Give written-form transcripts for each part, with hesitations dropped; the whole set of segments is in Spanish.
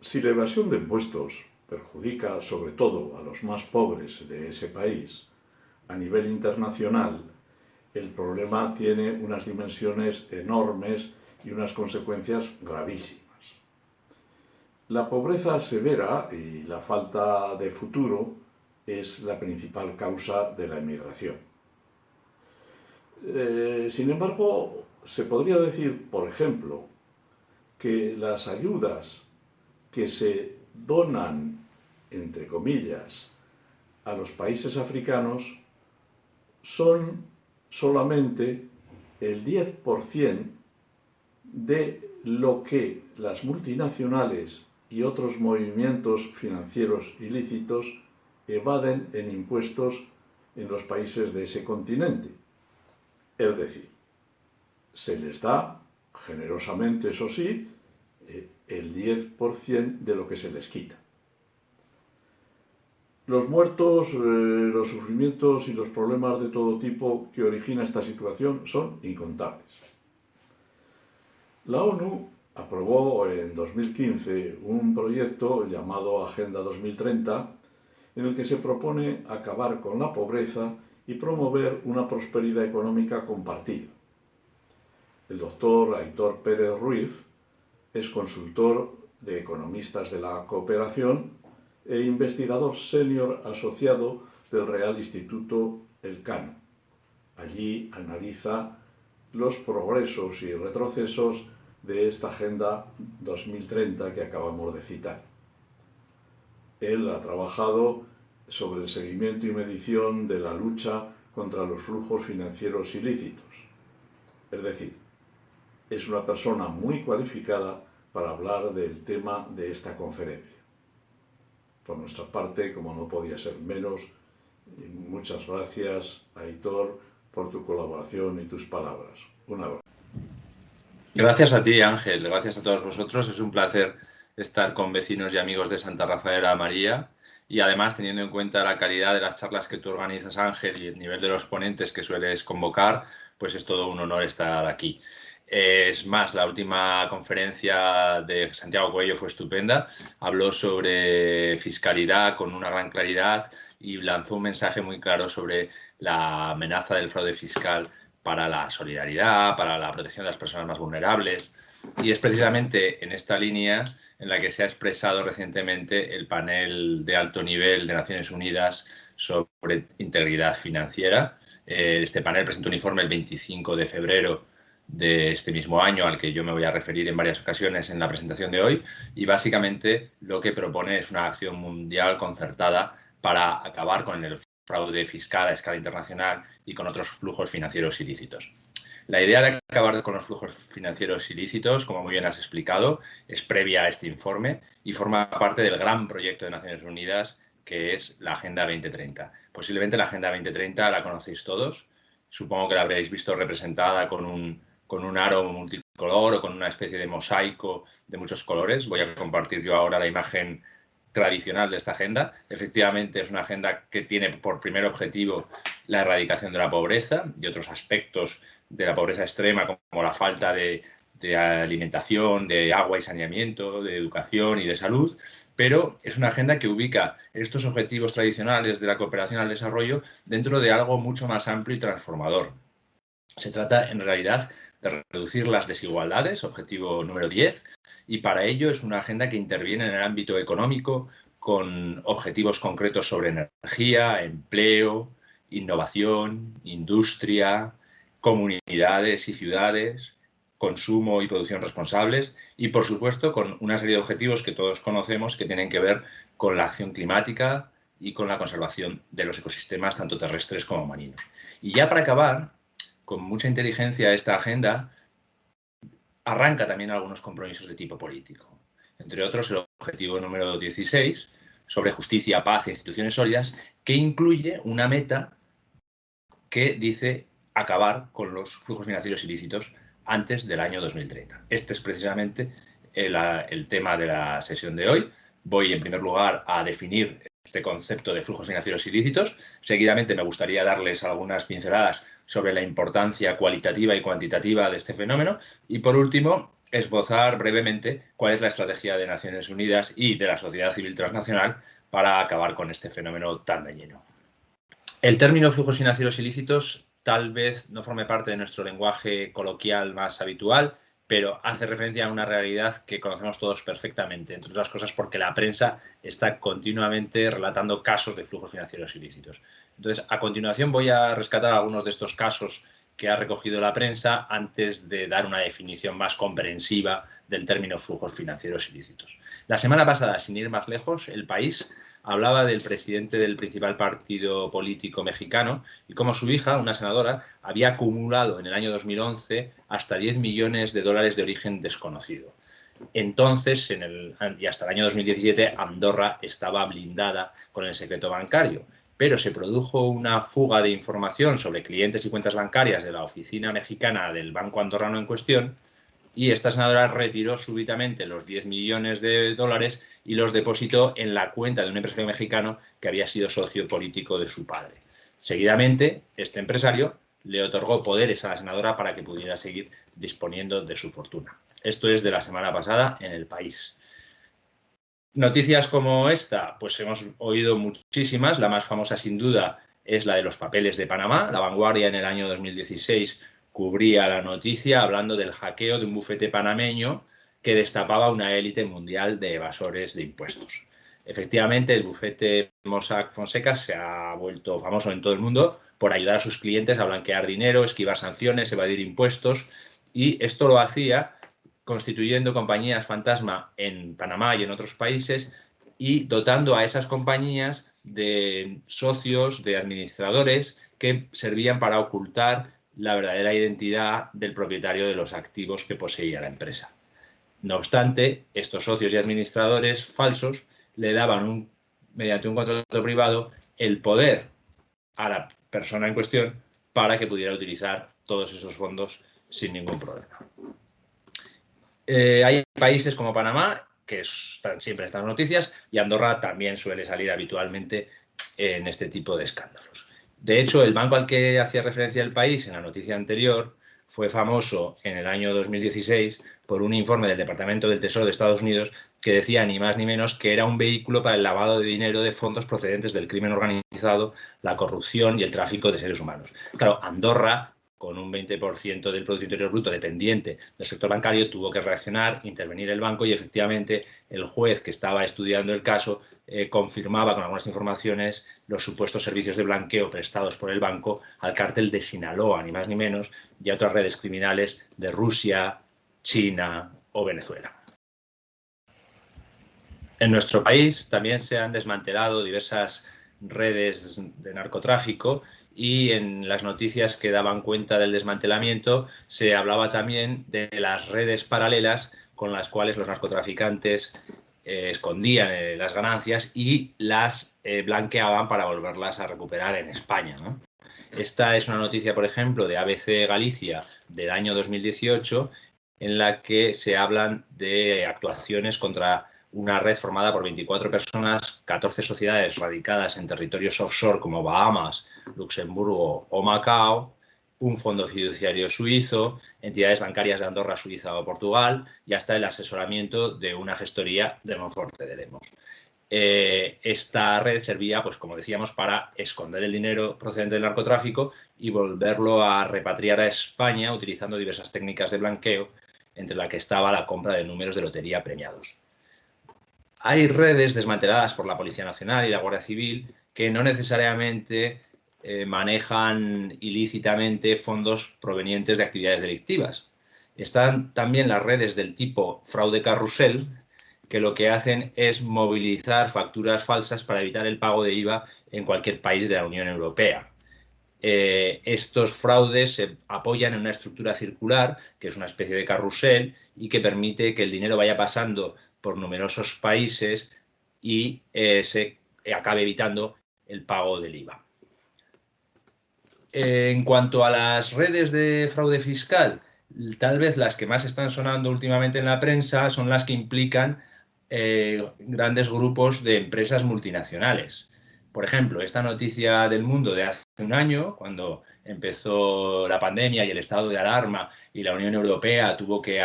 Si la evasión de impuestos perjudica sobre todo a los más pobres de ese país, a nivel internacional, el problema tiene unas dimensiones enormes y unas consecuencias gravísimas. La pobreza severa y la falta de futuro es la principal causa de la emigración. Sin embargo, se podría decir, por ejemplo, que las ayudas que se donan, entre comillas, a los países africanos son solamente el 10% de lo que las multinacionales y otros movimientos financieros ilícitos evaden en impuestos en los países de ese continente. Es decir, se les da generosamente, eso sí, el 10% de lo que se les quita. Los muertos, los sufrimientos y los problemas de todo tipo que origina esta situación son incontables. La ONU aprobó en 2015 un proyecto llamado Agenda 2030 en el que se propone acabar con la pobreza y promover una prosperidad económica compartida. El doctor Aitor Pérez Ruiz es consultor de economistas de la cooperación e investigador senior asociado del Real Instituto Elcano. Allí analiza los progresos y retrocesos de esta Agenda 2030 que acabamos de citar. Él ha trabajado sobre el seguimiento y medición de la lucha contra los flujos financieros ilícitos. Es decir, es una persona muy cualificada para hablar del tema de esta conferencia. Por nuestra parte, como no podía ser menos, muchas gracias, Aitor, por tu colaboración y tus palabras. Un abrazo. Gracias a ti, Ángel. Gracias a todos vosotros. Es un placer estar con vecinos y amigos de Santa Rafaela María. Y además, teniendo en cuenta la calidad de las charlas que tú organizas, Ángel, y el nivel de los ponentes que sueles convocar, pues es todo un honor estar aquí. Es más, la última conferencia de Santiago Coello fue estupenda. Habló sobre fiscalidad con una gran claridad y lanzó un mensaje muy claro sobre la amenaza del fraude fiscal para la solidaridad, para la protección de las personas más vulnerables. Y es precisamente en esta línea en la que se ha expresado recientemente el panel de alto nivel de Naciones Unidas sobre integridad financiera. Este panel presentó un informe el 25 de febrero de este mismo año, al que yo me voy a referir en varias ocasiones en la presentación de hoy, y básicamente lo que propone es una acción mundial concertada para acabar con el fraude fiscal a escala internacional y con otros flujos financieros ilícitos. La idea de acabar con los flujos financieros ilícitos, como muy bien has explicado, es previa a este informe y forma parte del gran proyecto de Naciones Unidas que es la Agenda 2030. Posiblemente la Agenda 2030 la conocéis todos. Supongo que la habréis visto representada con un aro multicolor o con una especie de mosaico de muchos colores. Voy a compartir yo ahora la imagen tradicional de esta agenda. Efectivamente, es una agenda que tiene por primer objetivo la erradicación de la pobreza y otros aspectos de la pobreza extrema, como la falta de alimentación, de agua y saneamiento, de educación y de salud, pero es una agenda que ubica estos objetivos tradicionales de la cooperación al desarrollo dentro de algo mucho más amplio y transformador. Se trata, en realidad, de reducir las desigualdades, objetivo número 10, y para ello es una agenda que interviene en el ámbito económico con objetivos concretos sobre energía, empleo, innovación, industria, comunidades y ciudades, consumo y producción responsables y, por supuesto, con una serie de objetivos que todos conocemos que tienen que ver con la acción climática y con la conservación de los ecosistemas, tanto terrestres como marinos. Y ya para acabar, con mucha inteligencia esta agenda arranca también algunos compromisos de tipo político. Entre otros, el objetivo número 16, sobre justicia, paz e instituciones sólidas, que incluye una meta que dice acabar con los flujos financieros ilícitos antes del año 2030. Este es precisamente el tema de la sesión de hoy. Voy, en primer lugar, a definir este concepto de flujos financieros ilícitos. Seguidamente me gustaría darles algunas pinceladas sobre la importancia cualitativa y cuantitativa de este fenómeno. Y, por último, esbozar brevemente cuál es la estrategia de Naciones Unidas y de la sociedad civil transnacional para acabar con este fenómeno tan dañino. El término flujos financieros ilícitos tal vez no forme parte de nuestro lenguaje coloquial más habitual, pero hace referencia a una realidad que conocemos todos perfectamente, entre otras cosas porque la prensa está continuamente relatando casos de flujos financieros ilícitos. Entonces, a continuación voy a rescatar algunos de estos casos que ha recogido la prensa antes de dar una definición más comprensiva del término flujos financieros ilícitos. La semana pasada, sin ir más lejos, El País hablaba del presidente del principal partido político mexicano y cómo su hija, una senadora, había acumulado en el año 2011 hasta 10 millones de dólares de origen desconocido. Entonces, y hasta el año 2017, Andorra estaba blindada con el secreto bancario, pero se produjo una fuga de información sobre clientes y cuentas bancarias de la oficina mexicana del banco andorrano en cuestión, y esta senadora retiró súbitamente los 10 millones de dólares y los depositó en la cuenta de un empresario mexicano que había sido socio político de su padre. Seguidamente, este empresario le otorgó poderes a la senadora para que pudiera seguir disponiendo de su fortuna. Esto es de la semana pasada en El País. Noticias como esta, pues hemos oído muchísimas. La más famosa, sin duda, es la de los papeles de Panamá. La Vanguardia en el año 2016 cubría la noticia hablando del hackeo de un bufete panameño que destapaba una élite mundial de evasores de impuestos. Efectivamente, el bufete Mossack Fonseca se ha vuelto famoso en todo el mundo por ayudar a sus clientes a blanquear dinero, esquivar sanciones, evadir impuestos, y esto lo hacía constituyendo compañías fantasma en Panamá y en otros países y dotando a esas compañías de socios, de administradores que servían para ocultar la verdadera identidad del propietario de los activos que poseía la empresa. No obstante, estos socios y administradores falsos le daban, mediante un contrato privado, el poder a la persona en cuestión para que pudiera utilizar todos esos fondos sin ningún problema. Hay países como Panamá, que están siempre en estas noticias, y Andorra también suele salir habitualmente en este tipo de escándalos. De hecho, el banco al que hacía referencia el país en la noticia anterior fue famoso en el año 2016 por un informe del Departamento del Tesoro de Estados Unidos que decía ni más ni menos que era un vehículo para el lavado de dinero de fondos procedentes del crimen organizado, la corrupción y el tráfico de seres humanos. Claro, Andorra, con un 20% del Producto Interior Bruto dependiente del sector bancario, tuvo que reaccionar, intervenir el banco y efectivamente el juez que estaba estudiando el caso confirmaba con algunas informaciones los supuestos servicios de blanqueo prestados por el banco al cártel de Sinaloa, ni más ni menos, y a otras redes criminales de Rusia, China o Venezuela. En nuestro país también se han desmantelado diversas redes de narcotráfico y en las noticias que daban cuenta del desmantelamiento se hablaba también de las redes paralelas con las cuales los narcotraficantes escondían las ganancias y las blanqueaban para volverlas a recuperar en España, ¿no? Esta es una noticia, por ejemplo, de ABC Galicia del año 2018 en la que se hablan de actuaciones contra una red formada por 24 personas, 14 sociedades radicadas en territorios offshore como Bahamas, Luxemburgo o Macao, un fondo fiduciario suizo, entidades bancarias de Andorra, Suiza o Portugal y hasta el asesoramiento de una gestoría de Monforte de Lemos. Esta red servía, pues como decíamos, para esconder el dinero procedente del narcotráfico y volverlo a repatriar a España utilizando diversas técnicas de blanqueo, entre la que estaba la compra de números de lotería premiados. Hay redes desmanteladas por la Policía Nacional y la Guardia Civil que no necesariamente manejan ilícitamente fondos provenientes de actividades delictivas. Están también las redes del tipo fraude carrusel, que lo que hacen es movilizar facturas falsas para evitar el pago de IVA en cualquier país de la Unión Europea. Estos fraudes se apoyan en una estructura circular, que es una especie de carrusel, y que permite que el dinero vaya pasando por numerosos países y se acabe evitando el pago del IVA. En cuanto a las redes de fraude fiscal, tal vez las que más están sonando últimamente en la prensa son las que implican grandes grupos de empresas multinacionales. Por ejemplo, esta noticia del Mundo de hace un año, cuando empezó la pandemia y el estado de alarma y la Unión Europea tuvo que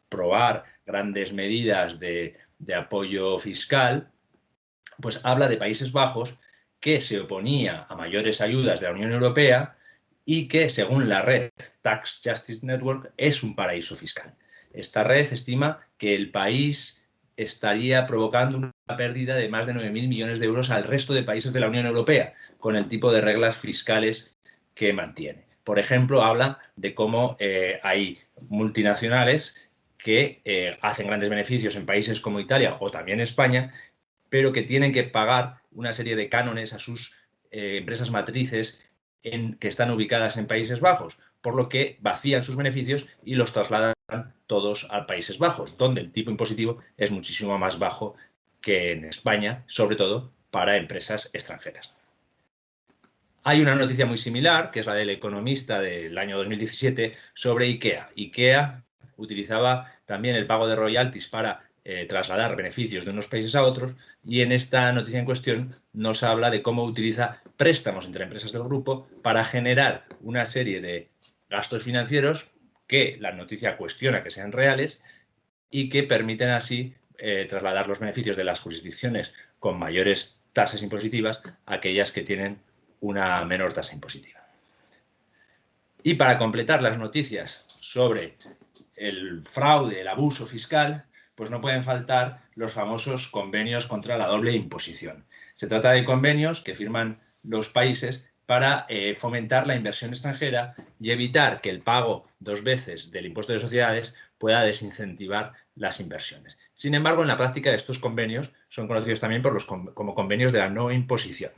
aprobar grandes medidas de apoyo fiscal, pues habla de Países Bajos, que se oponía a mayores ayudas de la Unión Europea y que, según la red Tax Justice Network, es un paraíso fiscal. Esta red estima que el país estaría provocando una pérdida de más de 9.000 millones de euros al resto de países de la Unión Europea, con el tipo de reglas fiscales que mantiene. Por ejemplo, habla de cómo hay multinacionales que hacen grandes beneficios en países como Italia o también España, pero que tienen que pagar una serie de cánones a sus empresas matrices que están ubicadas en Países Bajos, por lo que vacían sus beneficios y los trasladan todos a Países Bajos, donde el tipo impositivo es muchísimo más bajo que en España, sobre todo para empresas extranjeras. Hay una noticia muy similar, que es la del Economista del año 2017, sobre IKEA. IKEA utilizaba también el pago de royalties para trasladar beneficios de unos países a otros, y en esta noticia en cuestión nos habla de cómo utiliza préstamos entre empresas del grupo para generar una serie de gastos financieros que la noticia cuestiona que sean reales y que permiten así trasladar los beneficios de las jurisdicciones con mayores tasas impositivas a aquellas que tienen una menor tasa impositiva. Y para completar las noticias sobre el fraude, el abuso fiscal, pues no pueden faltar los famosos convenios contra la doble imposición. Se trata de convenios que firman los países para fomentar la inversión extranjera y evitar que el pago 2 veces del impuesto de sociedades pueda desincentivar las inversiones. Sin embargo, en la práctica estos convenios son conocidos también como convenios de la no imposición.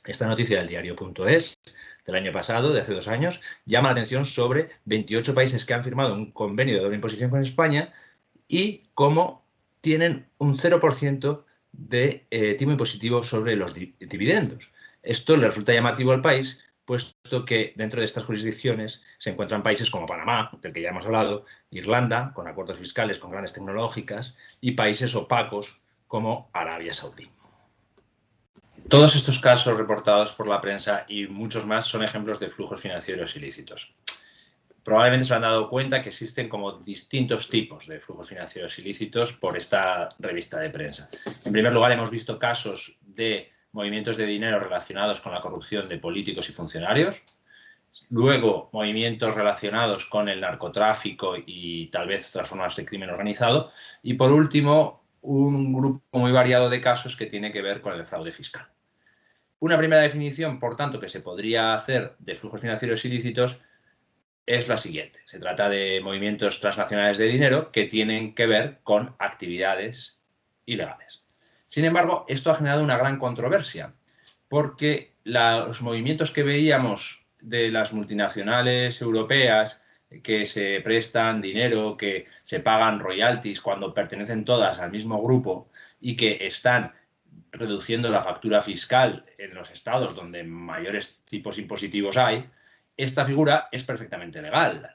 Esta noticia del diario.es del año pasado, de hace 2 años, llama la atención sobre 28 países que han firmado un convenio de doble imposición con España y cómo tienen un 0% de tipo impositivo sobre los dividendos. Esto le resulta llamativo al país, puesto que dentro de estas jurisdicciones se encuentran países como Panamá, del que ya hemos hablado, Irlanda, con acuerdos fiscales con grandes tecnológicas, y países opacos como Arabia Saudí. Todos estos casos reportados por la prensa y muchos más son ejemplos de flujos financieros ilícitos. Probablemente se han dado cuenta que existen como distintos tipos de flujos financieros ilícitos por esta revista de prensa. En primer lugar, hemos visto casos de movimientos de dinero relacionados con la corrupción de políticos y funcionarios. Luego, movimientos relacionados con el narcotráfico y tal vez otras formas de crimen organizado. Y por último, un grupo muy variado de casos que tiene que ver con el fraude fiscal. Una primera definición, por tanto, que se podría hacer de flujos financieros ilícitos es la siguiente. Se trata de movimientos transnacionales de dinero que tienen que ver con actividades ilegales. Sin embargo, esto ha generado una gran controversia, porque los movimientos que veíamos de las multinacionales europeas que se prestan dinero, que se pagan royalties cuando pertenecen todas al mismo grupo y que están reduciendo la factura fiscal en los estados donde mayores tipos impositivos hay, esta figura es perfectamente legal.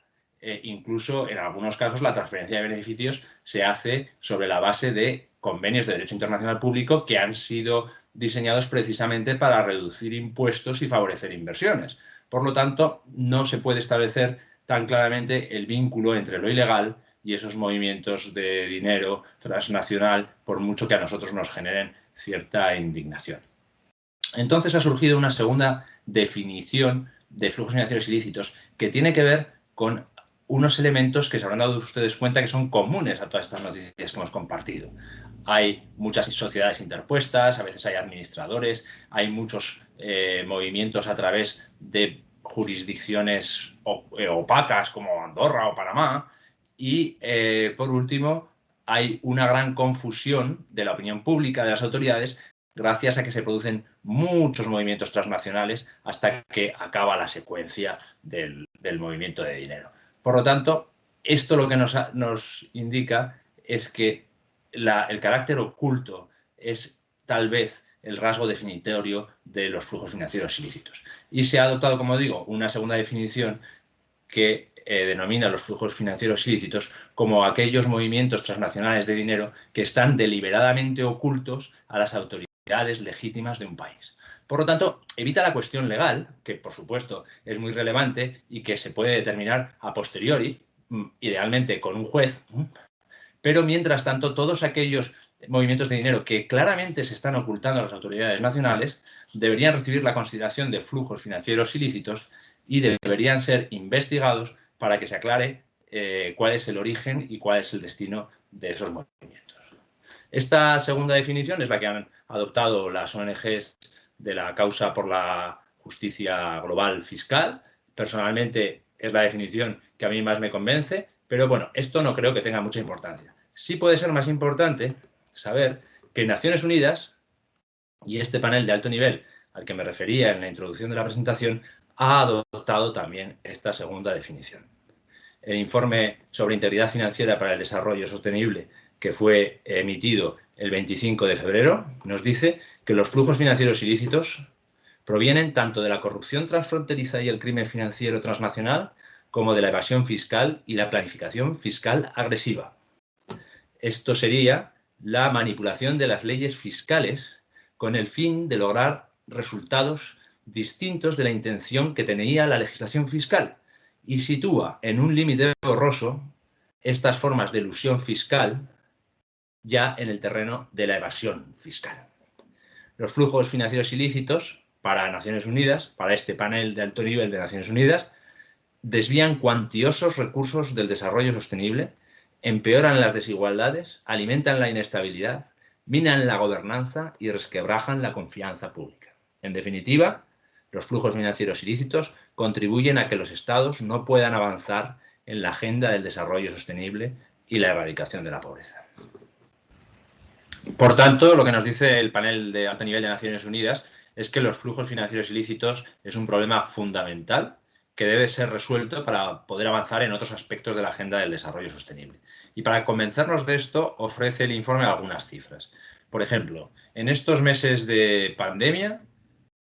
Incluso en algunos casos la transferencia de beneficios se hace sobre la base de convenios de derecho internacional público que han sido diseñados precisamente para reducir impuestos y favorecer inversiones. Por lo tanto, no se puede establecer tan claramente el vínculo entre lo ilegal y esos movimientos de dinero transnacional, por mucho que a nosotros nos generen cierta indignación. Entonces ha surgido una segunda definición de flujos financieros ilícitos que tiene que ver con unos elementos que se habrán dado ustedes cuenta que son comunes a todas estas noticias que hemos compartido. Hay muchas sociedades interpuestas, a veces hay administradores, hay muchos movimientos a través de jurisdicciones opacas como Andorra o Panamá y, por último, hay una gran confusión de la opinión pública, de las autoridades, gracias a que se producen muchos movimientos transnacionales hasta que acaba la secuencia del movimiento de dinero. Por lo tanto, esto lo que nos indica es que el carácter oculto es tal vez el rasgo definitorio de los flujos financieros ilícitos. Y se ha adoptado, como digo, una segunda definición que denomina los flujos financieros ilícitos como aquellos movimientos transnacionales de dinero que están deliberadamente ocultos a las autoridades legítimas de un país. Por lo tanto, evita la cuestión legal, que por supuesto es muy relevante y que se puede determinar a posteriori, idealmente con un juez, pero mientras tanto todos aquellos movimientos de dinero que claramente se están ocultando a las autoridades nacionales deberían recibir la consideración de flujos financieros ilícitos y deberían ser investigados para que se aclare cuál es el origen y cuál es el destino de esos movimientos. Esta segunda definición es la que han adoptado las ONGs de la causa por la justicia global fiscal. Personalmente es la definición que a mí más me convence, pero bueno, esto no creo que tenga mucha importancia. Sí puede ser más importante saber que Naciones Unidas y este panel de alto nivel al que me refería en la introducción de la presentación ha adoptado también esta segunda definición. El informe sobre integridad financiera para el desarrollo sostenible que fue emitido el 25 de febrero nos dice que los flujos financieros ilícitos provienen tanto de la corrupción transfronteriza y el crimen financiero transnacional como de la evasión fiscal y la planificación fiscal agresiva. Esto sería la manipulación de las leyes fiscales con el fin de lograr resultados distintos de la intención que tenía la legislación fiscal y sitúa en un límite borroso estas formas de elusión fiscal ya en el terreno de la evasión fiscal. Los flujos financieros ilícitos para Naciones Unidas, para este panel de alto nivel de Naciones Unidas, desvían cuantiosos recursos del desarrollo sostenible, empeoran las desigualdades, alimentan la inestabilidad, minan la gobernanza y resquebrajan la confianza pública. En definitiva, los flujos financieros ilícitos contribuyen a que los estados no puedan avanzar en la agenda del desarrollo sostenible y la erradicación de la pobreza. Por tanto, lo que nos dice el panel de alto nivel de Naciones Unidas es que los flujos financieros ilícitos es un problema fundamental que debe ser resuelto para poder avanzar en otros aspectos de la agenda del desarrollo sostenible. Y para convencernos de esto, ofrece el informe algunas cifras. Por ejemplo, en estos meses de pandemia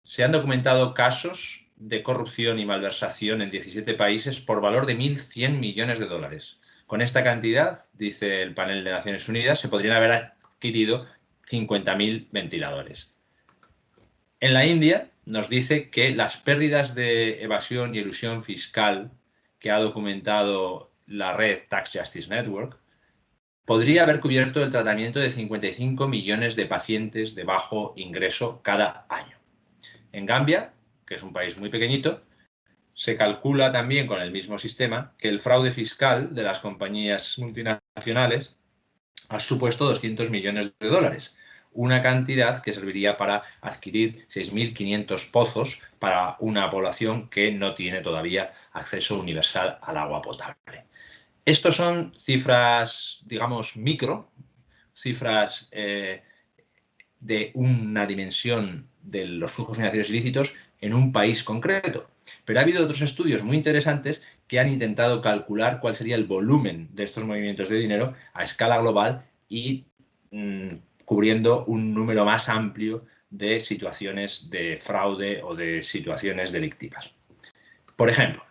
se han documentado casos de corrupción y malversación en 17 países por valor de 1.100 millones de dólares. Con esta cantidad, dice el panel de Naciones Unidas, se podrían haber adquirido 50.000 ventiladores. En la India nos dice que las pérdidas de evasión y elusión fiscal que ha documentado la red Tax Justice Network podría haber cubierto el tratamiento de 55 millones de pacientes de bajo ingreso cada año. En Gambia, que es un país muy pequeñito, se calcula también con el mismo sistema que el fraude fiscal de las compañías multinacionales ha supuesto 200 millones de dólares, una cantidad que serviría para adquirir 6.500 pozos para una población que no tiene todavía acceso universal al agua potable. Estos son cifras, digamos, micro, cifras de una dimensión de los flujos financieros ilícitos en un país concreto. Pero ha habido otros estudios muy interesantes que han intentado calcular cuál sería el volumen de estos movimientos de dinero a escala global y cubriendo un número más amplio de situaciones de fraude o de situaciones delictivas. Por ejemplo,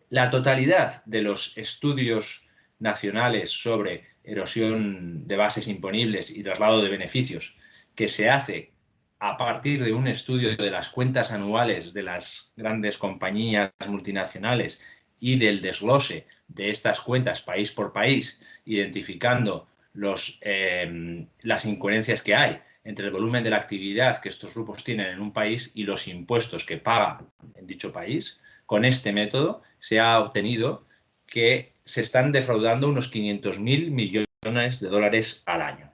la totalidad de los estudios nacionales sobre erosión de bases imponibles y traslado de beneficios que se hace a partir de un estudio de las cuentas anuales de las grandes compañías multinacionales y del desglose de estas cuentas país por país, identificando las incoherencias que hay entre el volumen de la actividad que estos grupos tienen en un país y los impuestos que pagan en dicho país. Con este método se ha obtenido que se están defraudando unos 500.000 millones de dólares al año.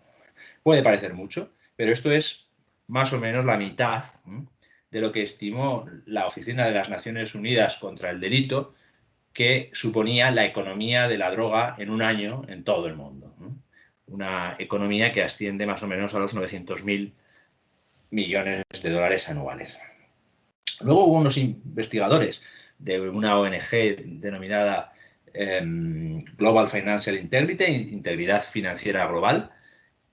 Puede parecer mucho, pero esto es más o menos la mitad de lo que estimó la Oficina de las Naciones Unidas contra el Delito, que suponía la economía de la droga en un año en todo el mundo. Una economía que asciende más o menos a los 900.000 millones de dólares anuales. Luego hubo unos investigadores de una ONG denominada Global Financial Integrity, Integridad Financiera Global,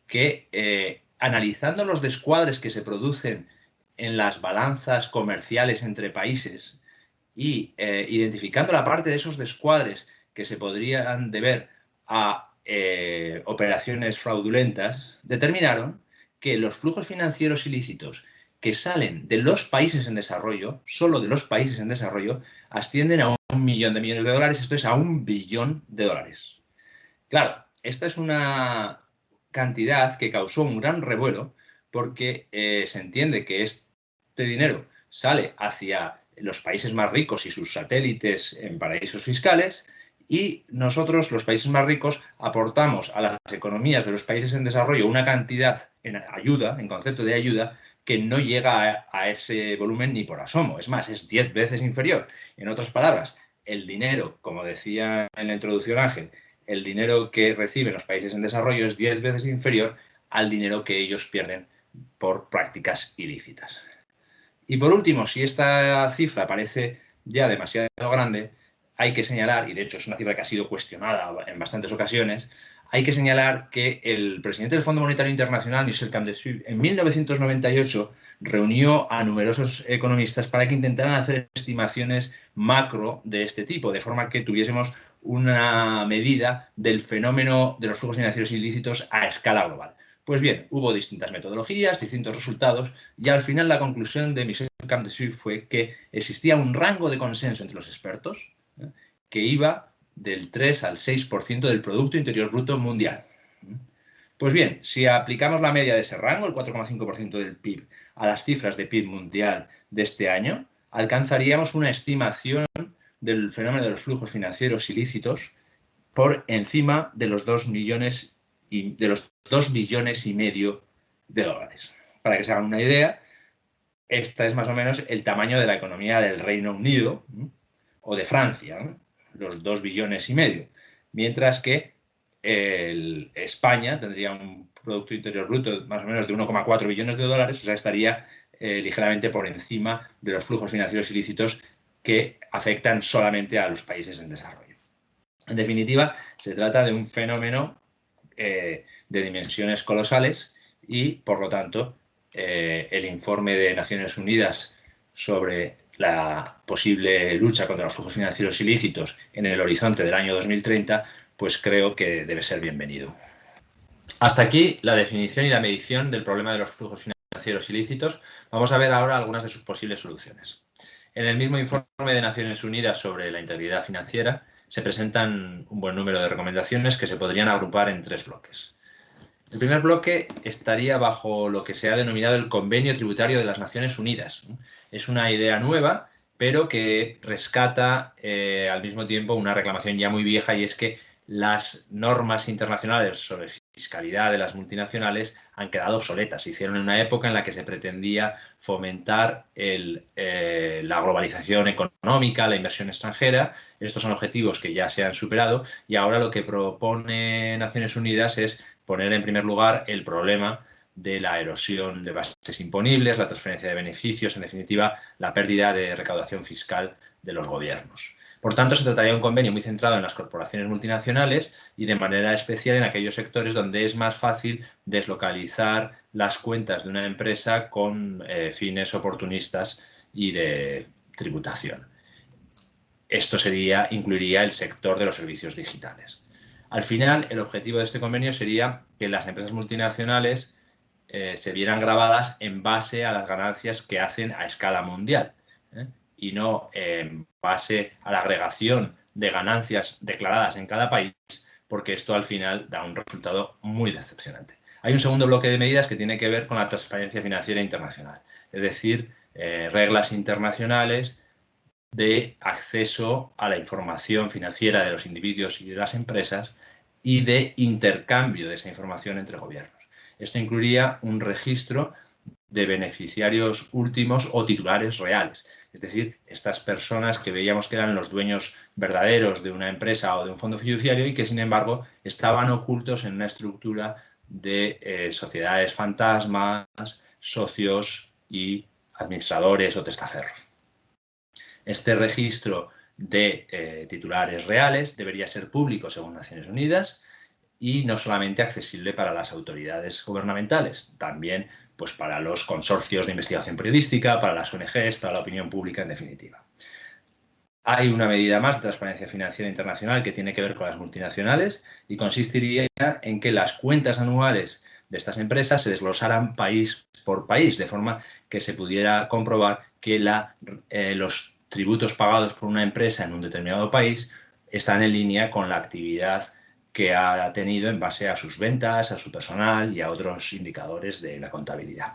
que analizando los descuadres que se producen en las balanzas comerciales entre países y identificando la parte de esos descuadres que se podrían deber a operaciones fraudulentas, determinaron que los flujos financieros ilícitos que salen de los países en desarrollo, solo de los países en desarrollo, ascienden a 1 millón de millones de dólares, esto es a 1 billón de dólares. Claro, esta es una cantidad que causó un gran revuelo porque se entiende que este dinero sale hacia los países más ricos y sus satélites en paraísos fiscales, y nosotros, los países más ricos, aportamos a las economías de los países en desarrollo una cantidad en ayuda, en concepto de ayuda, que no llega a ese volumen ni por asomo. Es más, es 10 veces inferior. En otras palabras, el dinero, como decía en la introducción Ángel, el dinero que reciben los países en desarrollo es 10 veces inferior al dinero que ellos pierden por prácticas ilícitas. Y por último, si esta cifra parece ya demasiado grande, hay que señalar, y de hecho es una cifra que ha sido cuestionada en bastantes ocasiones, hay que señalar que el presidente del Fondo Monetario Internacional, Michel Camdessus, en 1998 reunió a numerosos economistas para que intentaran hacer estimaciones macro de este tipo, de forma que tuviésemos una medida del fenómeno de los flujos financieros ilícitos a escala global. Pues bien, hubo distintas metodologías, distintos resultados, y al final la conclusión de Michel Camdessus fue que existía un rango de consenso entre los expertos que iba del 3 al 6% del Producto Interior Bruto mundial. Pues bien, si aplicamos la media de ese rango, el 4,5% del PIB, a las cifras de PIB mundial de este año, alcanzaríamos una estimación del fenómeno de los flujos financieros ilícitos por encima de los 2 millones y de los 2 billones y medio de dólares. Para que se hagan una idea, esta es más o menos el tamaño de la economía del Reino Unido o de Francia, los 2 billones y medio, mientras que España tendría un Producto Interior Bruto más o menos de 1,4 billones de dólares, o sea, estaría ligeramente por encima de los flujos financieros ilícitos que afectan solamente a los países en desarrollo. En definitiva, se trata de un fenómeno de dimensiones colosales y, por lo tanto, el informe de Naciones Unidas sobre la posible lucha contra los flujos financieros ilícitos en el horizonte del año 2030, pues creo que debe ser bienvenido. Hasta aquí la definición y la medición del problema de los flujos financieros ilícitos. Vamos a ver ahora algunas de sus posibles soluciones. En el mismo informe de Naciones Unidas sobre la integridad financiera se presentan un buen número de recomendaciones que se podrían agrupar en 3 bloques. El primer bloque estaría bajo lo que se ha denominado el Convenio Tributario de las Naciones Unidas. Es una idea nueva, pero que rescata al mismo tiempo una reclamación ya muy vieja, y es que las normas internacionales sobre fiscalidad de las multinacionales han quedado obsoletas. Se hicieron en una época en la que se pretendía fomentar la globalización económica, la inversión extranjera. Estos son objetivos que ya se han superado, y ahora lo que propone Naciones Unidas es poner en primer lugar el problema de la erosión de bases imponibles, la transferencia de beneficios, en definitiva, la pérdida de recaudación fiscal de los gobiernos. Por tanto, se trataría de un convenio muy centrado en las corporaciones multinacionales y de manera especial en aquellos sectores donde es más fácil deslocalizar las cuentas de una empresa con fines oportunistas y de tributación. Esto incluiría el sector de los servicios digitales. Al final, el objetivo de este convenio sería que las empresas multinacionales se vieran gravadas en base a las ganancias que hacen a escala mundial, y no en base a la agregación de ganancias declaradas en cada país, porque esto al final da un resultado muy decepcionante. Hay un segundo bloque de medidas que tiene que ver con la transparencia financiera internacional, es decir, reglas internacionales de acceso a la información financiera de los individuos y de las empresas y de intercambio de esa información entre gobiernos. Esto incluiría un registro de beneficiarios últimos o titulares reales, es decir, estas personas que veíamos que eran los dueños verdaderos de una empresa o de un fondo fiduciario y que, sin embargo, estaban ocultos en una estructura de sociedades fantasmas, socios y administradores o testaferros. Este registro de titulares reales debería ser público según Naciones Unidas y no solamente accesible para las autoridades gubernamentales, también pues, para los consorcios de investigación periodística, para las ONGs, para la opinión pública en definitiva. Hay una medida más de transparencia financiera internacional que tiene que ver con las multinacionales y consistiría en que las cuentas anuales de estas empresas se desglosaran país por país, de forma que se pudiera comprobar que los tributos pagados por una empresa en un determinado país están en línea con la actividad que ha tenido en base a sus ventas, a su personal y a otros indicadores de la contabilidad.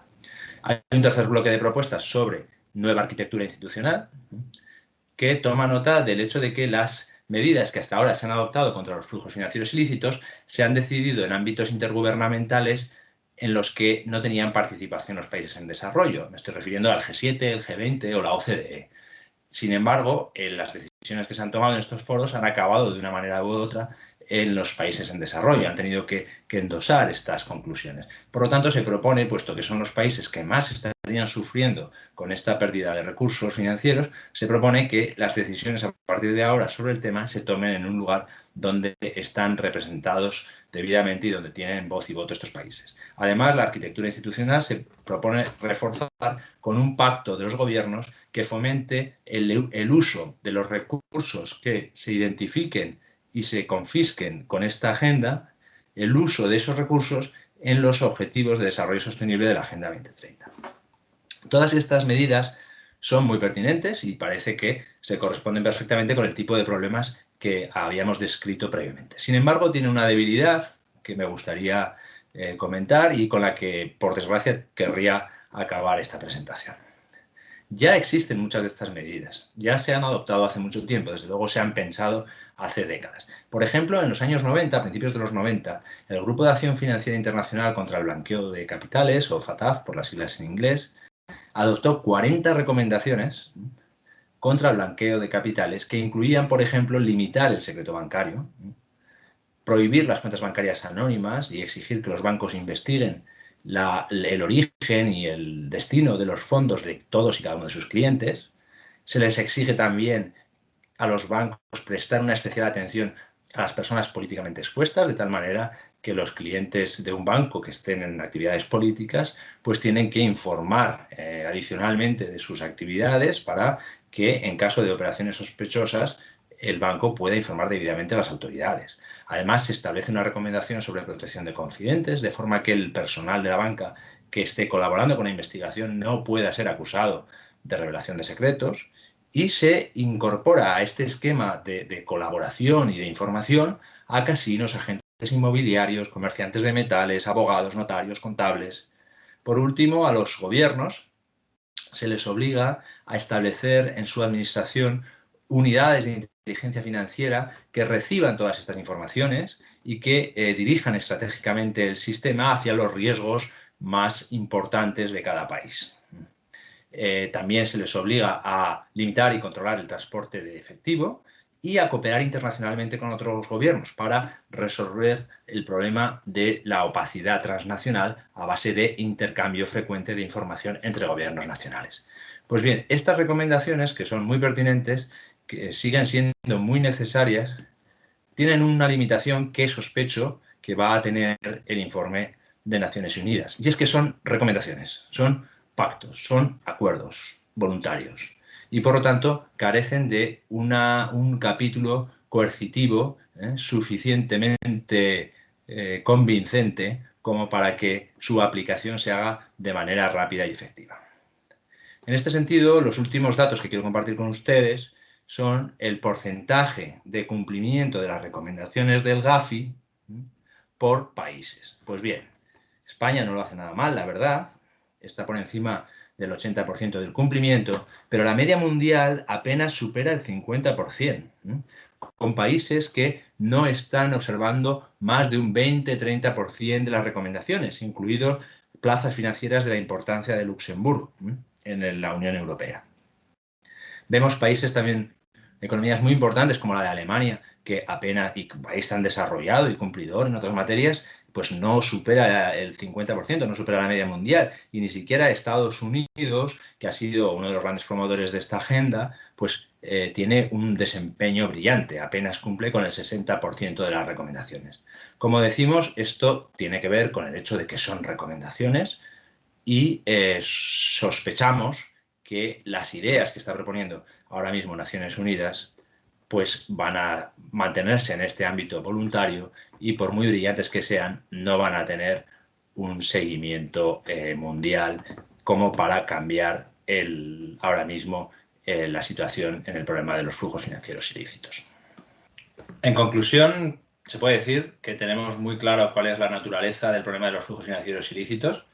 Hay un tercer bloque de propuestas sobre nueva arquitectura institucional, que toma nota del hecho de que las medidas que hasta ahora se han adoptado contra los flujos financieros ilícitos se han decidido en ámbitos intergubernamentales en los que no tenían participación los países en desarrollo. Me estoy refiriendo al G7, el G20 o la OCDE. Sin embargo, las decisiones que se han tomado en estos foros han acabado de una manera u otra en los países en desarrollo, han tenido que endosar estas conclusiones. Por lo tanto, se propone, puesto que son los países que más estarían sufriendo con esta pérdida de recursos financieros, se propone que las decisiones a partir de ahora sobre el tema se tomen en un lugar donde están representados debidamente y donde tienen voz y voto estos países. Además, la arquitectura institucional se propone reforzar con un pacto de los gobiernos que fomente el uso de los recursos que se identifiquen y se confisquen con esta agenda, el uso de esos recursos en los objetivos de desarrollo sostenible de la Agenda 2030. Todas estas medidas son muy pertinentes y parece que se corresponden perfectamente con el tipo de problemas que habíamos descrito previamente. Sin embargo, tiene una debilidad que me gustaría comentar y con la que, por desgracia, querría acabar esta presentación. Ya existen muchas de estas medidas, ya se han adoptado hace mucho tiempo, desde luego se han pensado hace décadas. Por ejemplo, en los años 90, a principios de los 90, el Grupo de Acción Financiera Internacional contra el Blanqueo de Capitales, o FATF por las siglas en inglés, adoptó 40 recomendaciones contra el blanqueo de capitales que incluían, por ejemplo, limitar el secreto bancario, prohibir las cuentas bancarias anónimas y exigir que los bancos investiguen el origen y el destino de los fondos de todos y cada uno de sus clientes. Se les exige también a los bancos prestar una especial atención a las personas políticamente expuestas, de tal manera que los clientes de un banco que estén en actividades políticas pues tienen que informar adicionalmente de sus actividades para que en caso de operaciones sospechosas el banco pueda informar debidamente a las autoridades. Además, se establece una recomendación sobre protección de confidentes, de forma que el personal de la banca que esté colaborando con la investigación no pueda ser acusado de revelación de secretos, y se incorpora a este esquema de colaboración y de información a casinos, agentes inmobiliarios, comerciantes de metales, abogados, notarios, contables. Por último, a los gobiernos se les obliga a establecer en su administración unidades de inteligencia financiera que reciban todas estas informaciones y que dirijan estratégicamente el sistema hacia los riesgos más importantes de cada país. También se les obliga a limitar y controlar el transporte de efectivo y a cooperar internacionalmente con otros gobiernos para resolver el problema de la opacidad transnacional a base de intercambio frecuente de información entre gobiernos nacionales. Pues bien, estas recomendaciones, que son muy pertinentes, que siguen siendo muy necesarias, tienen una limitación que sospecho que va a tener el informe de Naciones Unidas. Y es que son recomendaciones, son pactos, son acuerdos voluntarios. Y por lo tanto carecen de un capítulo coercitivo suficientemente convincente como para que su aplicación se haga de manera rápida y efectiva. En este sentido, los últimos datos que quiero compartir con ustedes son el porcentaje de cumplimiento de las recomendaciones del GAFI por países. Pues bien, España no lo hace nada mal, la verdad, está por encima del 80% del cumplimiento, pero la media mundial apenas supera el 50%, con países que no están observando más de un 20-30% de las recomendaciones, incluido plazas financieras de la importancia de Luxemburgo en la Unión Europea. Vemos países también, economías muy importantes como la de Alemania, que apenas, y país tan desarrollado y cumplidor en otras materias, pues no supera el 50%, no supera la media mundial, y ni siquiera Estados Unidos, que ha sido uno de los grandes promotores de esta agenda, pues tiene un desempeño brillante, apenas cumple con el 60% de las recomendaciones. Como decimos, esto tiene que ver con el hecho de que son recomendaciones y sospechamos que las ideas que está proponiendo ahora mismo Naciones Unidas pues van a mantenerse en este ámbito voluntario y por muy brillantes que sean, no van a tener un seguimiento mundial como para cambiar ahora mismo la situación en el problema de los flujos financieros ilícitos. En conclusión, se puede decir que tenemos muy claro cuál es la naturaleza del problema de los flujos financieros ilícitos.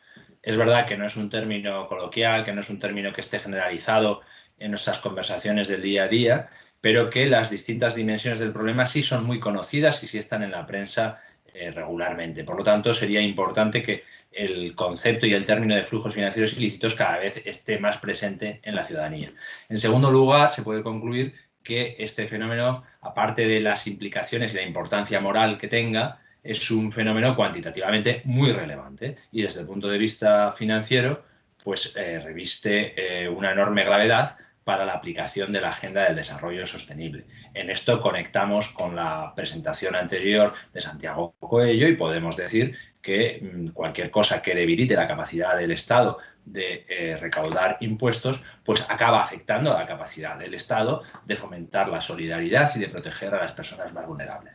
Es verdad que no es un término coloquial, que no es un término que esté generalizado en nuestras conversaciones del día a día, pero que las distintas dimensiones del problema sí son muy conocidas y sí están en la prensa regularmente. Por lo tanto, sería importante que el concepto y el término de flujos financieros ilícitos cada vez esté más presente en la ciudadanía. En segundo lugar, se puede concluir que este fenómeno, aparte de las implicaciones y la importancia moral que tenga, es un fenómeno cuantitativamente muy relevante y desde el punto de vista financiero, pues reviste una enorme gravedad para la aplicación de la Agenda del Desarrollo Sostenible. En esto conectamos con la presentación anterior de Santiago Coello y podemos decir que cualquier cosa que debilite la capacidad del Estado de recaudar impuestos, pues acaba afectando a la capacidad del Estado de fomentar la solidaridad y de proteger a las personas más vulnerables.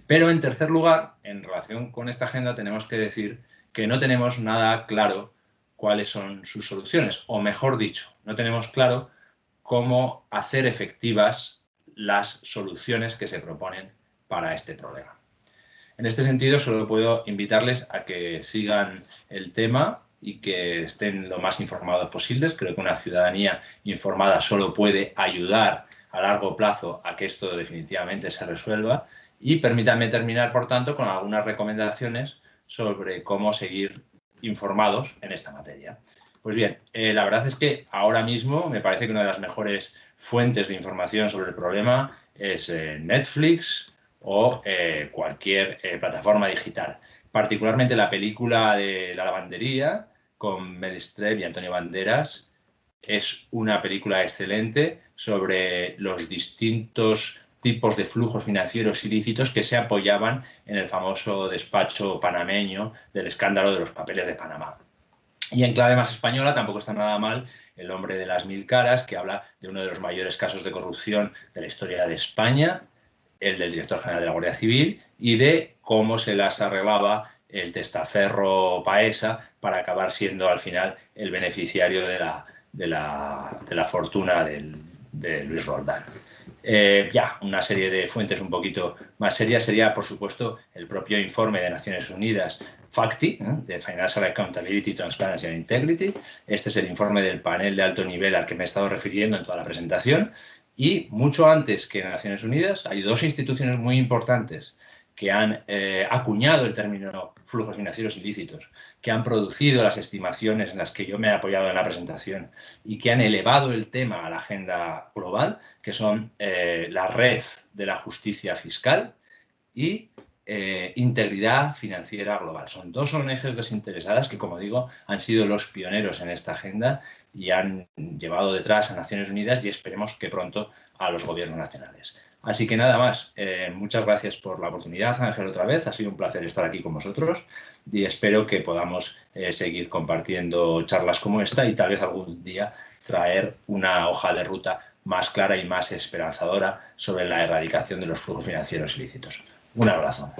Pero en tercer lugar, en relación con esta agenda, tenemos que decir que no tenemos nada claro cuáles son sus soluciones, o mejor dicho, no tenemos claro cómo hacer efectivas las soluciones que se proponen para este problema. En este sentido, solo puedo invitarles a que sigan el tema y que estén lo más informados posibles. Creo que una ciudadanía informada solo puede ayudar a largo plazo a que esto definitivamente se resuelva. Y permítanme terminar, por tanto, con algunas recomendaciones sobre cómo seguir informados en esta materia. Pues bien, la verdad es que ahora mismo me parece que una de las mejores fuentes de información sobre el problema es Netflix o cualquier plataforma digital. Particularmente la película de La lavandería con Meryl Streep y Antonio Banderas es una película excelente sobre los distintos tipos de flujos financieros ilícitos que se apoyaban en el famoso despacho panameño del escándalo de los papeles de Panamá. Y en clave más española tampoco está nada mal El hombre de las mil caras, que habla de uno de los mayores casos de corrupción de la historia de España, el del director general de la Guardia Civil, y de cómo se las arreglaba el testaferro Paesa para acabar siendo al final el beneficiario de la fortuna de Luis Roldán. Ya, una serie de fuentes un poquito más serias sería, por supuesto, el propio informe de Naciones Unidas, FACTI, de Financial Accountability, Transparency and Integrity. Este es el informe del panel de alto nivel al que me he estado refiriendo en toda la presentación. Y mucho antes que Naciones Unidas, hay dos instituciones muy importantes que han acuñado el término flujos financieros ilícitos, que han producido las estimaciones en las que yo me he apoyado en la presentación y que han elevado el tema a la agenda global, que son la Red de la Justicia Fiscal y Integridad Financiera Global. Son dos ONGs desinteresadas que, como digo, han sido los pioneros en esta agenda y han llevado detrás a Naciones Unidas y esperemos que pronto a los gobiernos nacionales. Así que nada más, muchas gracias por la oportunidad, Ángel, otra vez. Ha sido un placer estar aquí con vosotros y espero que podamos seguir compartiendo charlas como esta y tal vez algún día traer una hoja de ruta más clara y más esperanzadora sobre la erradicación de los flujos financieros ilícitos. Un abrazo.